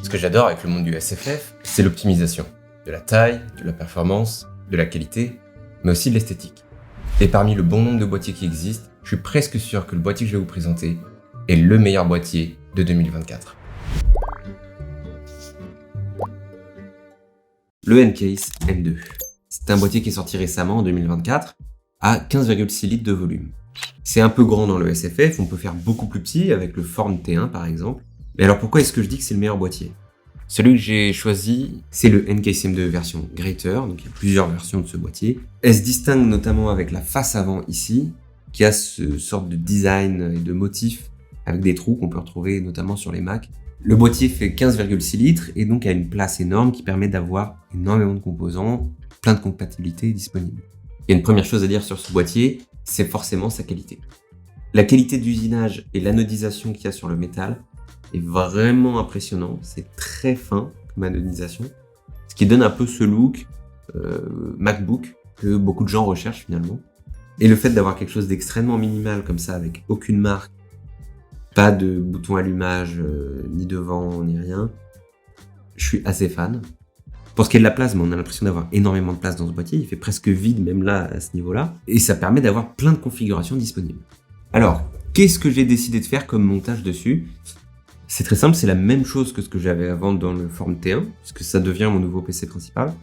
Ce que j'adore avec le monde du SFF, c'est l'optimisation. De la taille, de la performance, de la qualité, mais aussi de l'esthétique. Et parmi le bon nombre de boîtiers qui existent, je suis presque sûr que le boîtier que je vais vous présenter est le meilleur boîtier de 2024. Le Ncase M2. C'est un boîtier qui est sorti récemment en 2024 à 15,6 litres de volume. C'est un peu grand dans le SFF, on peut faire beaucoup plus petit avec le Form T1 par exemple. Mais alors pourquoi est-ce que je dis que c'est le meilleur boîtier ? Celui que j'ai choisi, c'est le Ncase M2 version Greater, donc il y a plusieurs versions de ce boîtier. Elle se distingue notamment avec la face avant ici, qui a ce sorte de design et de motif avec des trous qu'on peut retrouver notamment sur les Mac. Le boîtier fait 15,6 litres et donc a une place énorme qui permet d'avoir énormément de composants, plein de compatibilités disponibles. Il y a une première chose à dire sur ce boîtier, c'est forcément sa qualité. La qualité d'usinage et l'anodisation qu'il y a sur le métal est vraiment impressionnant, c'est très fin comme anodisation, ce qui donne un peu ce look MacBook que beaucoup de gens recherchent finalement. Et le fait d'avoir quelque chose d'extrêmement minimal comme ça, avec aucune marque, pas de bouton allumage, ni devant, ni rien, je suis assez fan. Pour ce qui est de la place, on a l'impression d'avoir énormément de place dans ce boîtier, il fait presque vide même là, à ce niveau-là, et ça permet d'avoir plein de configurations disponibles. Alors, qu'est-ce que j'ai décidé de faire comme montage dessus ? C'est très simple, c'est la même chose que ce que j'avais avant dans le Form T1, puisque ça devient mon nouveau PC principal.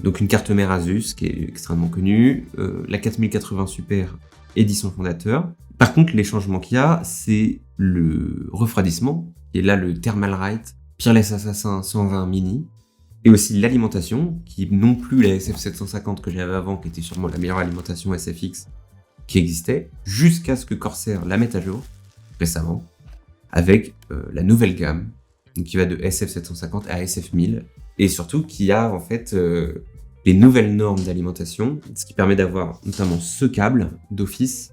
Donc une carte mère Asus, qui est extrêmement connue, la 4080 Super édition fondateur. Par contre, les changements qu'il y a, c'est le refroidissement, et là le Thermalright Peerless Assassin 120 Mini, et aussi l'alimentation, qui non plus la SF750 que j'avais avant, qui était sûrement la meilleure alimentation SFX qui existait, jusqu'à ce que Corsair la mette à jour, récemment, avec la nouvelle gamme, donc qui va de SF750 à SF1000, et surtout qui a en fait les nouvelles normes d'alimentation, ce qui permet d'avoir notamment ce câble d'office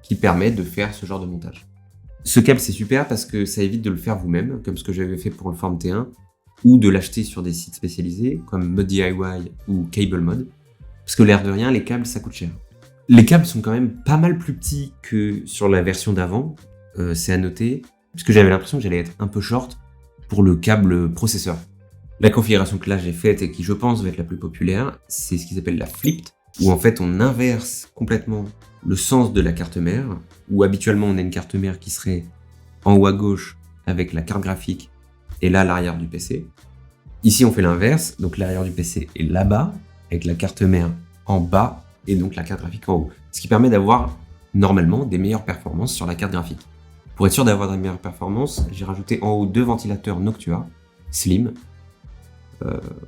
qui permet de faire ce genre de montage. Ce câble c'est super parce que ça évite de le faire vous-même, comme ce que j'avais fait pour le Form T1, ou de l'acheter sur des sites spécialisés comme Mod DIY ou Cable Mod, parce que l'air de rien, les câbles ça coûte cher. Les câbles sont quand même pas mal plus petits que sur la version d'avant, c'est à noter, parce que j'avais l'impression que j'allais être un peu short pour le câble processeur. La configuration que là j'ai faite et qui je pense va être la plus populaire, c'est ce qu'ils appellent la flipped, où en fait on inverse complètement le sens de la carte mère, où habituellement on a une carte mère qui serait en haut à gauche avec la carte graphique et là l'arrière du PC. Ici on fait l'inverse, donc l'arrière du PC est là-bas, avec la carte mère en bas et donc la carte graphique en haut. Ce qui permet d'avoir normalement des meilleures performances sur la carte graphique. Pour être sûr d'avoir des meilleures performances, j'ai rajouté en haut 2 ventilateurs Noctua Slim.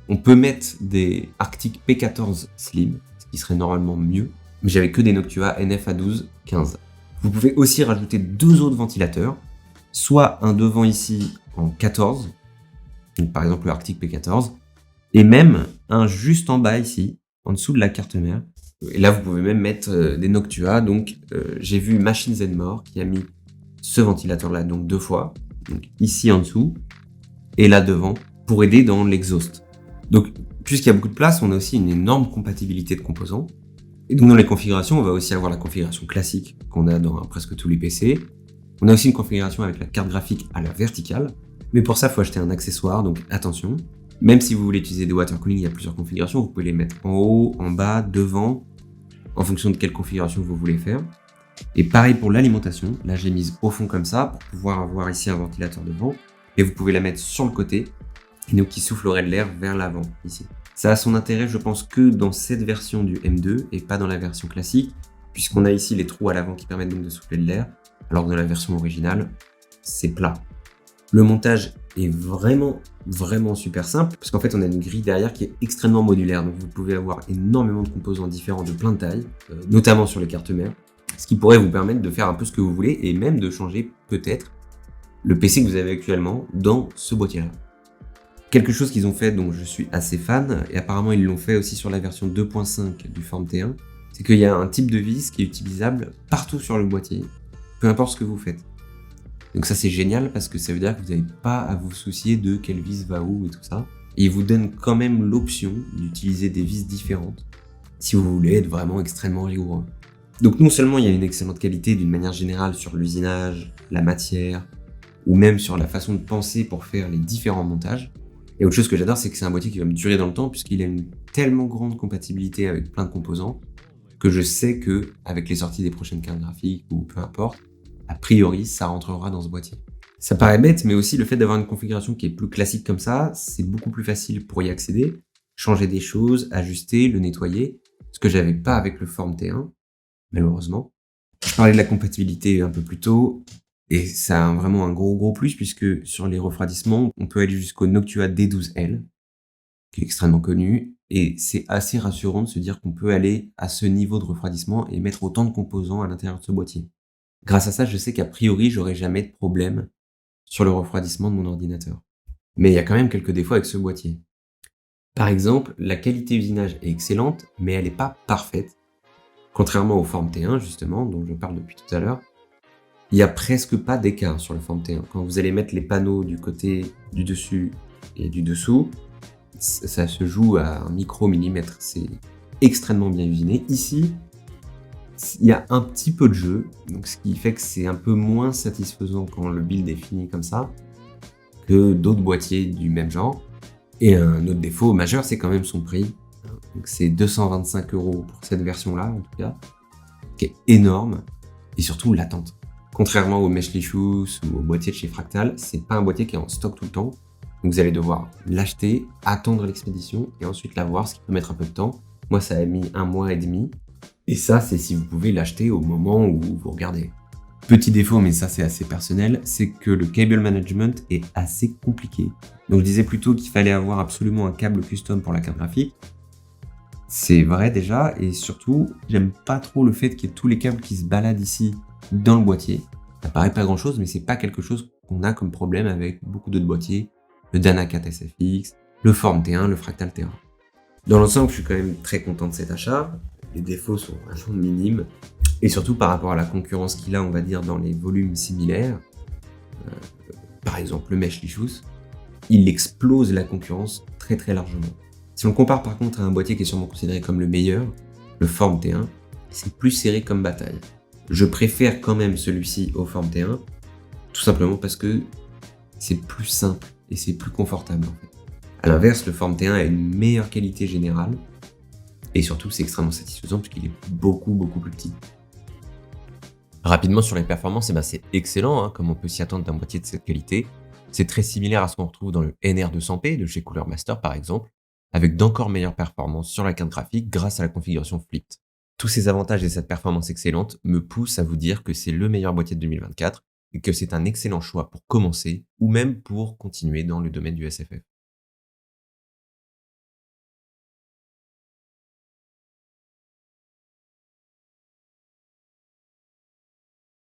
On peut mettre des Arctic P14 Slim, ce qui serait normalement mieux, mais j'avais que des Noctua NF-A12 15. Vous pouvez aussi rajouter 2 autres ventilateurs, soit un devant ici en 14, donc par exemple le Arctic P14, et même un juste en bas ici, en dessous de la carte mère. Et là vous pouvez même mettre des Noctua, donc j'ai vu Machines and More qui a mis ce ventilateur là donc 2 fois, donc ici en dessous, et là devant, pour aider dans l'exhaust. Donc, puisqu'il y a beaucoup de place, on a aussi une énorme compatibilité de composants. Et donc, dans les configurations, on va aussi avoir la configuration classique qu'on a dans presque tous les PC. On a aussi une configuration avec la carte graphique à la verticale. Mais pour ça, il faut acheter un accessoire, donc attention. Même si vous voulez utiliser des water cooling, il y a plusieurs configurations. Vous pouvez les mettre en haut, en bas, devant, en fonction de quelle configuration vous voulez faire. Et pareil pour l'alimentation. Là, j'ai mise au fond comme ça, pour pouvoir avoir ici un ventilateur devant. Et vous pouvez la mettre sur le côté, et donc qui soufflerait de l'air vers l'avant, ici. Ça a son intérêt, je pense, que dans cette version du M2, et pas dans la version classique, puisqu'on a ici les trous à l'avant qui permettent donc de souffler de l'air, alors que dans la version originale, c'est plat. Le montage est vraiment super simple, parce qu'en fait, on a une grille derrière qui est extrêmement modulaire, donc vous pouvez avoir énormément de composants différents de plein de tailles, notamment sur les cartes mères, ce qui pourrait vous permettre de faire un peu ce que vous voulez, et même de changer, peut-être, le PC que vous avez actuellement dans ce boîtier-là. Quelque chose qu'ils ont fait dont je suis assez fan, et apparemment ils l'ont fait aussi sur la version 2.5 du Form T1, c'est qu'il y a un type de vis qui est utilisable partout sur le boîtier, peu importe ce que vous faites. Donc ça c'est génial parce que ça veut dire que vous n'avez pas à vous soucier de quelle vis va où et tout ça. Et il vous donne quand même l'option d'utiliser des vis différentes si vous voulez être vraiment extrêmement rigoureux. Donc non seulement il y a une excellente qualité d'une manière générale sur l'usinage, la matière, ou même sur la façon de penser pour faire les différents montages. Et autre chose que j'adore, c'est que c'est un boîtier qui va me durer dans le temps puisqu'il a une tellement grande compatibilité avec plein de composants que je sais que avec les sorties des prochaines cartes graphiques ou peu importe, a priori, ça rentrera dans ce boîtier. Ça paraît bête, mais aussi le fait d'avoir une configuration qui est plus classique comme ça, c'est beaucoup plus facile pour y accéder, changer des choses, ajuster, le nettoyer, ce que j'avais pas avec le Form T1, malheureusement. Je parlais de la compatibilité un peu plus tôt, et ça a vraiment un gros plus, puisque sur les refroidissements, on peut aller jusqu'au Noctua D12L, qui est extrêmement connu, et c'est assez rassurant de se dire qu'on peut aller à ce niveau de refroidissement et mettre autant de composants à l'intérieur de ce boîtier. Grâce à ça, je sais qu'a priori, j'aurai jamais de problème sur le refroidissement de mon ordinateur. Mais il y a quand même quelques défauts avec ce boîtier. Par exemple, la qualité usinage est excellente, mais elle n'est pas parfaite. Contrairement au Form T1, justement, dont je parle depuis tout à l'heure, il n'y a presque pas d'écart sur le Form T1. Quand vous allez mettre les panneaux du côté du dessus et du dessous, ça se joue à un micro-millimètre. C'est extrêmement bien usiné. Ici, il y a un petit peu de jeu, donc ce qui fait que c'est un peu moins satisfaisant quand le build est fini comme ça que d'autres boîtiers du même genre. Et un autre défaut majeur, c'est quand même son prix. Donc c'est 225 € pour cette version-là, en tout cas, qui est énorme, et surtout l'attente. Contrairement au Meshlichus ou au boîtier de chez Fractal, c'est pas un boîtier qui est en stock tout le temps. Donc vous allez devoir l'acheter, attendre l'expédition, et ensuite l'avoir, ce qui peut mettre un peu de temps. Moi, ça a mis 1 mois et demi. Et ça, c'est si vous pouvez l'acheter au moment où vous regardez. Petit défaut, mais ça c'est assez personnel, c'est que le cable management est assez compliqué. Donc je disais plutôt qu'il fallait avoir absolument un câble custom pour la carte graphique. C'est vrai déjà, et surtout, j'aime pas trop le fait qu'il y ait tous les câbles qui se baladent ici dans le boîtier. Ça paraît pas grand chose, mais c'est pas quelque chose qu'on a comme problème avec beaucoup d'autres boîtiers. Le Dana 4 SFX, le Form T1, le Fractal T1. Dans l'ensemble, je suis quand même très content de cet achat. Les défauts sont vraiment minimes. Et surtout par rapport à la concurrence qu'il a, on va dire, dans les volumes similaires. Par exemple, le Meshlichus, il explose la concurrence très largement. Si on compare par contre à un boîtier qui est sûrement considéré comme le meilleur, le Form T1, c'est plus serré comme bataille. Je préfère quand même celui-ci au Form T1, tout simplement parce que c'est plus simple et c'est plus confortable en fait. A l'inverse, le Form T1 a une meilleure qualité générale, et surtout c'est extrêmement satisfaisant parce qu'il est beaucoup plus petit. Rapidement sur les performances, c'est excellent, hein, comme on peut s'y attendre d'un boîtier de cette qualité. C'est très similaire à ce qu'on retrouve dans le NR200P de chez Cooler Master par exemple, avec d'encore meilleures performances sur la carte graphique grâce à la configuration Flipped. Tous ces avantages et cette performance excellente me poussent à vous dire que c'est le meilleur boîtier de 2024 et que c'est un excellent choix pour commencer ou même pour continuer dans le domaine du SFF.